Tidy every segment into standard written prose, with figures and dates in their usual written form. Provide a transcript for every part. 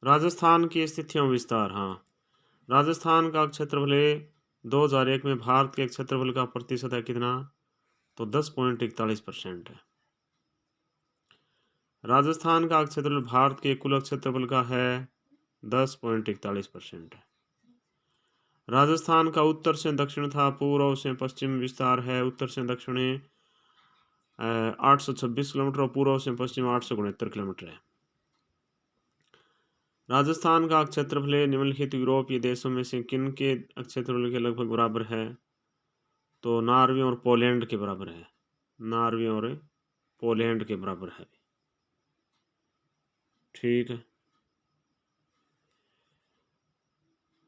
राजस्थान की स्थितियों विस्तार। हाँ, राजस्थान का क्षेत्रफल 2001 में भारत के क्षेत्रफल का प्रतिशत है कितना? तो 10.41% है। राजस्थान का क्षेत्रफल भारत के कुल क्षेत्रफल का है 10.41% है। राजस्थान का उत्तर से दक्षिण तथा पूर्व से पश्चिम विस्तार है। उत्तर से दक्षिण 826 किलोमीटर और पूर्व से पश्चिम 869 किलोमीटर है। राजस्थान का क्षेत्रफल निम्नलिखित यूरोपीय देशों में से किन के क्षेत्रफल के लगभग बराबर है? तो नॉर्वे और पोलैंड के बराबर है। नॉर्वे और पोलैंड के बराबर है। ठीक है,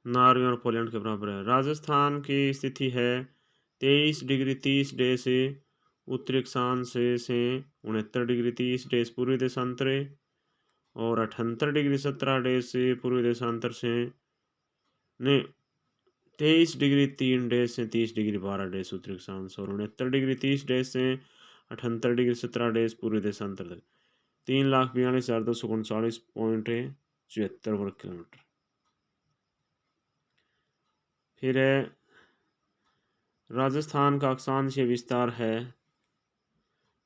नॉर्वे और पोलैंड के बराबर है। राजस्थान की स्थिति है 23 डिग्री 30 डे से उत्तरी अक्षांश से 69 डिग्री 30 डे पूर्वी देशांतर और 78 डिग्री 17 डे से पूर्वी देशांतर से ने 23 डिग्री 3 डे से 30 डिग्री 12 डे उत्तरी अक्षांश और 69 डिग्री 30 डे से 78 डिग्री 17 डे पूर्वी देशांतर तक 3,42,239.74 वर्ग किलोमीटर। फिर है राजस्थान का अक्षांशीय विस्तार है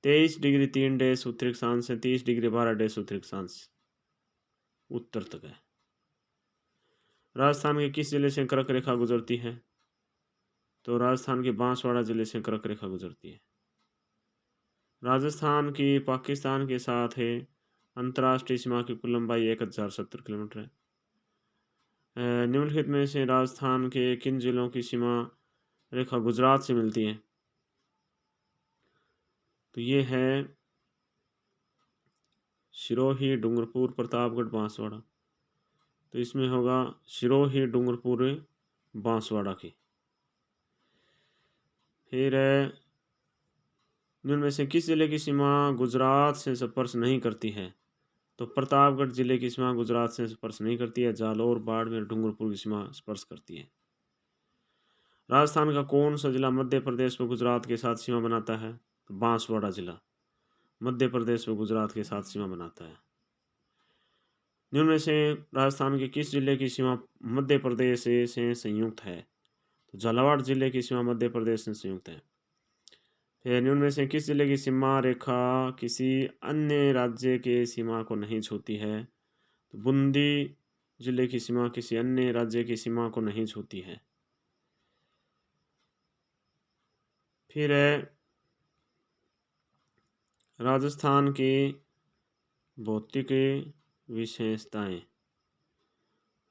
23 डिग्री 3 डे उत्तरी अक्षांश से 30 डिग्री 12 डे उत्तरी अक्षांश उत्तर तक है। राजस्थान के किस जिले से कर्क रेखा गुजरती है? तो राजस्थान के बांसवाड़ा जिले से कर्क रेखा गुजरती है। राजस्थान की पाकिस्तान के साथ है अंतर्राष्ट्रीय सीमा की कुल लंबाई 1070 किलोमीटर है। निम्नलिखित में से राजस्थान के किन जिलों की सीमा रेखा गुजरात से मिलती है? तो ये है सिरोही, डूंगरपुर, प्रतापगढ़, बांसवाड़ा। तो इसमें होगा सिरोही, डूंगरपुर, बांसवाड़ा की। फिर इनमें से किस जिले की सीमा गुजरात से स्पर्श नहीं करती है? तो प्रतापगढ़ जिले की सीमा गुजरात से स्पर्श नहीं करती है। जालौर, बाड़मेर, डूंगरपुर की सीमा स्पर्श करती है। राजस्थान का कौन सा जिला मध्य प्रदेश व गुजरात के साथ सीमा बनाता है? तो बांसवाड़ा जिला मध्य प्रदेश व गुजरात के साथ सीमा बनाता है। जिनमें से राजस्थान के किस जिले की सीमा मध्य प्रदेश से संयुक्त है? तो झालावाड़ जिले की सीमा मध्य प्रदेश से संयुक्त है। फिर उनमें से किस जिले की सीमा रेखा किसी अन्य राज्य के सीमा को नहीं छूती है? तो बूंदी जिले की सीमा किसी अन्य राज्य की सीमा को नहीं छूती है। फिर है राजस्थान की भौतिक विशेषताएं।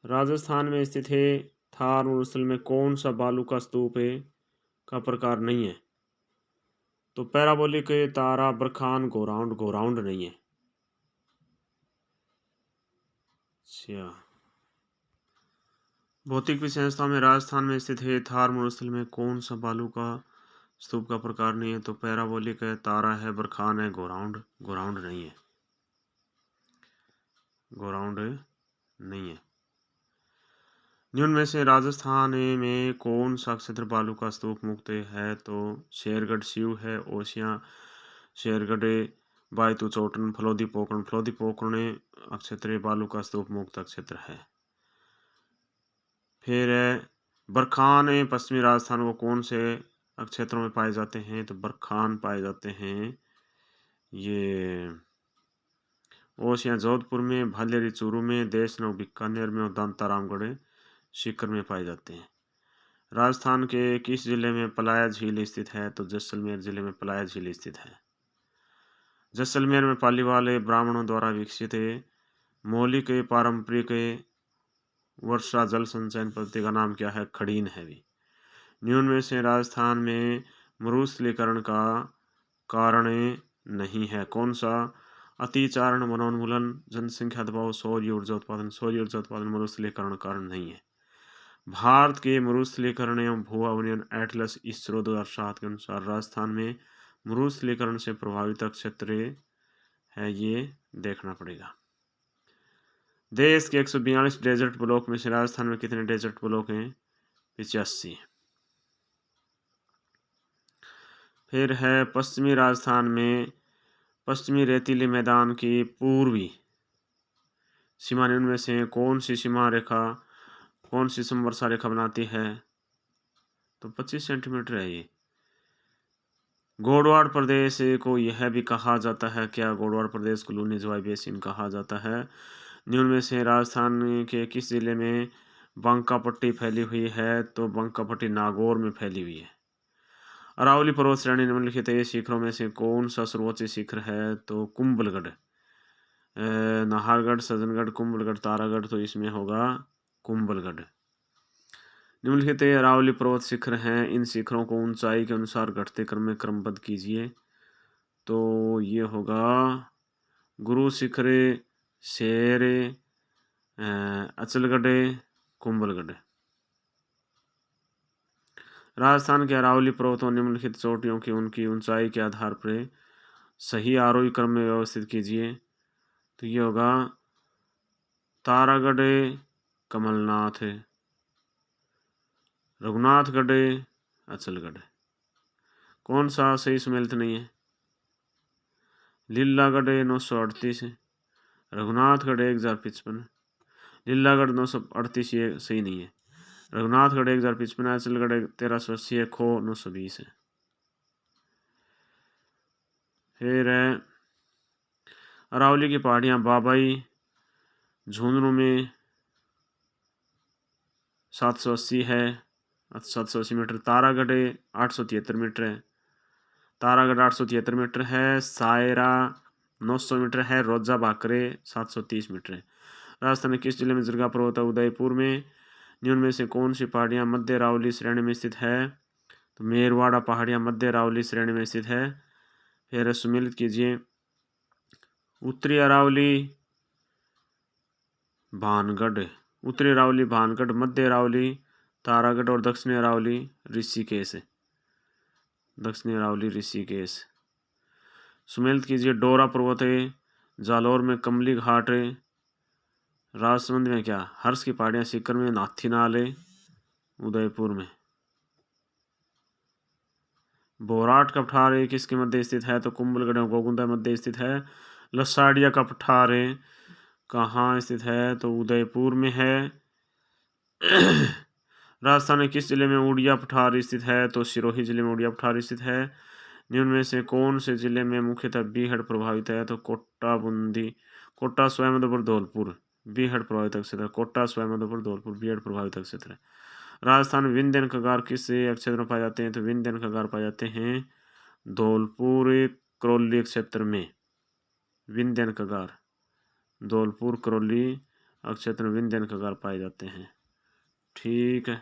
राजस्थान में स्थित है थार मरुस्थल में कौन सा बालू का स्तूप है का प्रकार नहीं है? तो पैराबोलिक तारा, बरखान, गोराउंड। गोराउंड नहीं है। अच्छा, भौतिक विशेषता में राजस्थान में स्थित है थार मरुस्थल में कौन सा बालू का स्तूप का प्रकार नहीं है? तो पैराबोलिक है, तारा है, बरखान है, गोराउंड। गोराउंड नहीं है। गोराउंड नहीं है। निम्न में से राजस्थान में कौन सा क्षेत्र बालू का स्तूप मुक्त है? तो शेरगढ़ शिव है, ओसियां, शेरगढ़, बायतू चौटन, फलोदी पोकरण। फलोदी पोकरण क्षेत्र बालू का स्तूप मुक्त क्षेत्र है। फिर बरखान पश्चिमी राजस्थान को कौन से क्षेत्रों में पाए जाते हैं? तो बरखान पाए जाते हैं ये ओसियां जोधपुर में, भालेरी चूरू में, देशनौ बीकानेर में और दांतारामगढ़ सीकर में पाए जाते हैं। राजस्थान के किस जिले में पलाया झील स्थित है? तो जैसलमेर जिले में पलाया झील स्थित है। जैसलमेर में पालीवाल ब्राह्मणों द्वारा विकसित मौलिक पारंपरिक वर्षा जल संचयन पद्धति का नाम क्या है? खड़ीन है भी। न्यून में से राजस्थान में मरुस्थलीकरण का कारण नहीं है कौन सा? अतिचारण, वनोन्मूलन, जनसंख्या दबाव, सौर ऊर्जा उत्पादन। सौर ऊर्जा उत्पादन मरुस्थलीकरण कारण नहीं है। भारत के मरुस्थलीकरण एवं भू अवनयन एटलस इसरो 2007 के अनुसार राजस्थान में मरुस्थलीकरण से प्रभावित क्षेत्र है, ये देखना पड़ेगा। देश के 142 डेजर्ट ब्लॉक में से राजस्थान में कितने डेजर्ट ब्लॉक हैं? 85। फिर है पश्चिमी राजस्थान में पश्चिमी रेतीले मैदान की पूर्वी सीमा निम्न में से कौन सी सीमा रेखा, कौन सी समवर्षा रेखा बनाती है? तो 25 सेंटीमीटर है ये। गोडवाड़ प्रदेश को यह भी कहा जाता है, क्या? गोडवाड़ प्रदेश को लूनी जवाई बेसिन कहा जाता है। निम्न में से राजस्थान के किस जिले में बंका पट्टी फैली हुई है? तो बंका पट्टी नागौर में फैली हुई है। अरावली पर्वत श्रेणी निम्नलिखित शिखरों में से कौन सा सर्वोच्च शिखर है? तो कुंभलगढ़, नाहरगढ़, सज्जनगढ़, कुंभलगढ़, तारागढ़, तो इसमें होगा कुंभलगढ़। निम्नलिखित अरावली पर्वत शिखर हैं, इन शिखरों को ऊंचाई के अनुसार घटते क्रम में क्रमबद्ध कीजिए। तो ये होगा गुरु शिखर, शेर, अचलगढ़, कुंभलगढ़। राजस्थान के अरावली पर्वतों निम्नलिखित चोटियों की उनकी ऊंचाई के आधार पर सही आरोही क्रम में व्यवस्थित कीजिए। तो ये होगा तारागढ़, कमलनाथ, रघुनाथगढ़, अचलगढ़। कौन सा सही सुमेलित नहीं है? लीलागढ़ 938, रघुनाथगढ़ 1055, लीलागढ़ 938 ये सही नहीं है। रघुनाथगढ़ 1055, अचलगढ़ 1380, खो 920 है। फिर है अरावली की पहाड़ियाँ बाबाई, झुंझुनू में 780 है, 780 मीटर। तारागढ़ 873 मीटर है, तारागढ़ 873 मीटर है। सायरा 900 मीटर है। रोजा भाकरे 730 मीटर है। राजस्थान के किस जिले में जिरगा पर्वत है? उदयपुर में। निम्न में से कौन सी पहाड़ियाँ मध्य अरावली श्रेणी में स्थित है? तो मेरवाड़ा पहाड़ियाँ मध्य अरावली श्रेणी में स्थित है। फिर सुमेलित कीजिए। उत्तरी अरावली भानगढ़, उत्तरी अरावली भानगढ़, मध्य अरावली तारागढ़ और दक्षिणी अरावली ऋषिकेश, दक्षिणी अरावली ऋषिकेश। सुमेलित कीजिए। डोरा पर्वत है, जालौर में कमली घाट है, राजसमंद में क्या? हर्ष की पहाड़ियाँ, सीकर में नाथीनाल है, उदयपुर में। बोराट का पठार है किसके मध्य स्थित है? तो कुंभलगढ़ और गोगुंदा मध्य स्थित है। लसाड़िया का पठार है कहाँ स्थित है? तो उदयपुर में है। राजस्थान में किस जिले में उड़िया पठार स्थित है? तो सिरोही जिले में उड़िया पठार स्थित है। निम्न में से कौन से जिले में मुख्यतः बीहड़ प्रभावित है? तो कोटा, बूंदी, कोटा, स्वयंवरपुर, धौलपुर बीहड़ प्रभावित क्षेत्र है। कोटा, स्वयंवरपुर, धौलपुर बीहड़ प्रभावित क्षेत्र है। राजस्थान में विंध्यन कगार किस क्षेत्र में पाए जाते हैं? तो विंध्यन कगार पाए जाते हैं धौलपुर करौली क्षेत्र में। विंध्यन कगार धौलपुर करौली क्षेत्र में विंध्यन कगार पाए जाते हैं। ठीक है।